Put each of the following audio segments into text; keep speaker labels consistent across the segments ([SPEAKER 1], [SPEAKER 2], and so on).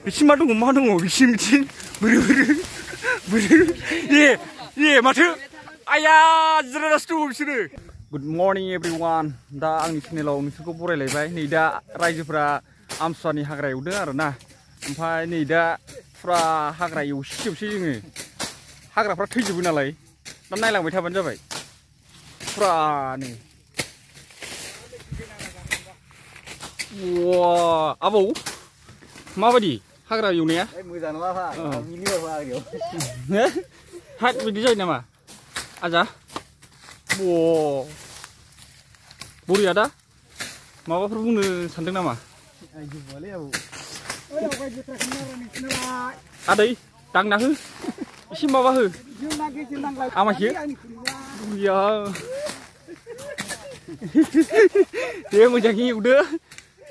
[SPEAKER 1] बिथिं मा दङ बिथिं बोरो माथो आया जिरायनासो दङ बिसोरो। Good morning everyone. दा आंनि चेनेलाव नोंसोरखौ बरायलायबाय। नै दा रायजोफोरा आमसुवानि हाग्रा एवदों आरोना, ओमफ्राय नै दा फुरा हाग्रा एवसिजोबसै जोङो। हाग्राफ्रा थैजोबो नालाय, दा नायलांबाय थाबानो जाबाय फुरानो। वा आबौ माबायदि हाग्रा एवनाया?
[SPEAKER 2] मोजां नङा
[SPEAKER 1] हाट बिदि जायो नामा आजा? बरिया दा माबाफोर बुंनो सानदों नामा आदै? दांना हो एसे माबा हो आमाइसो दे मोजाङै एवदो।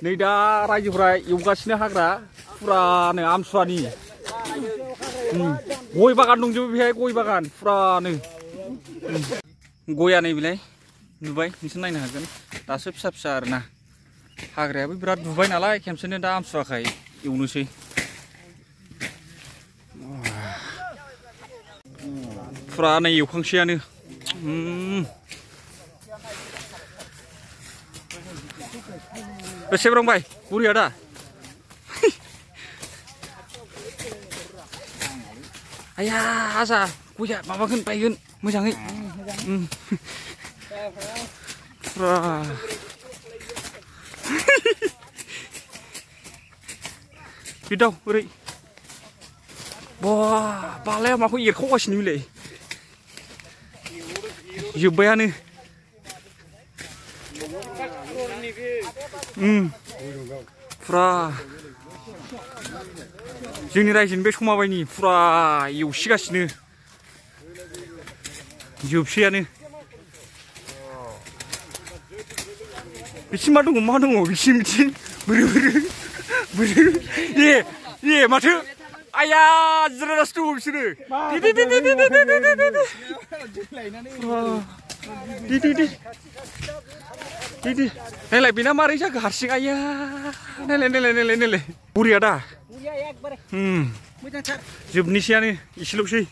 [SPEAKER 1] नै दा रायजोफ्रा एवगासिनो हाग्रा फुरानो आमसुवानि। गय बागान दंजोबो बेहाय, गय बागान फुरानो। गया नै बेलाय नुबाय, नोंसोर नायनो हागोन। दासो फिसा फिसा आरोना, हाग्रायाबो बिराद नुबाय नालाय खेमसेनो दा आमसुवाखाय एवनोसै। फुरानो एवखांसैयानो। बेसे ब्रंबाय बुरिया दा? आया आजा गया माबागोन बायगोन मोजाङै। फुरा बिदाव ओरै बालाया माखौ एरखावगासिनो बिलाय? जोब्बायानो। फुरा जोंनि रायजोनि बे समाबायनि फुरा एवसिगासिनो, जोबसैयानो। बिथिं मा दङ बिथिं बोरो माथो आया जिरायनासो दङ बिसोरो। नायलाय बेना मारै जाखो हारसिं? आया नायलाय बुरिया दा? जोबनोसैयानो, एसेल'सै।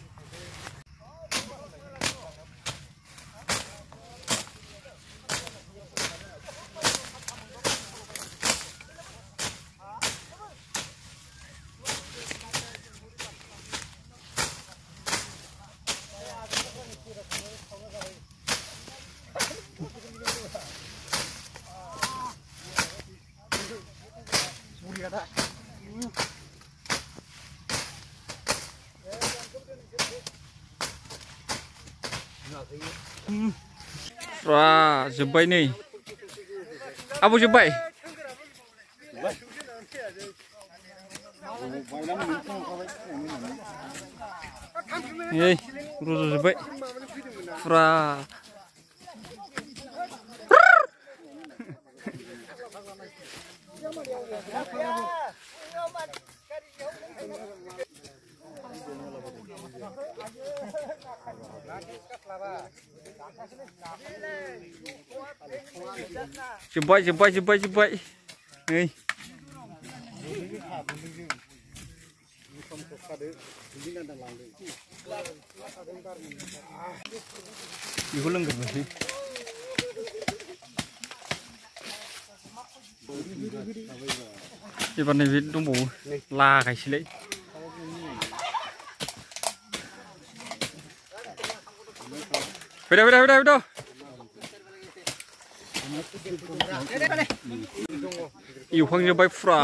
[SPEAKER 1] फुरा जोब्बाय नै आबौ, जोब्बाय। रज'जोब्बाय फुरा। जोब्बाय नै बेखौ लोंग्रोनोसै। एबार नैबे दंबावो लागायसैलाय। फैदा एवखांजोब्बाय फुरा।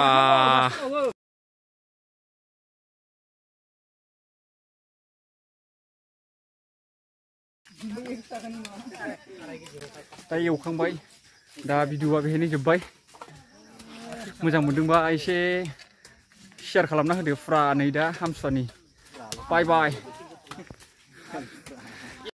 [SPEAKER 1] दा एवखांबाय, दा भिडिअआ बेहायनो जोब्बाय। मोजां मोनदोंबा एसे शेयार खालामना होदो। फुरा नै दा आमसुवानि। बाय बाय।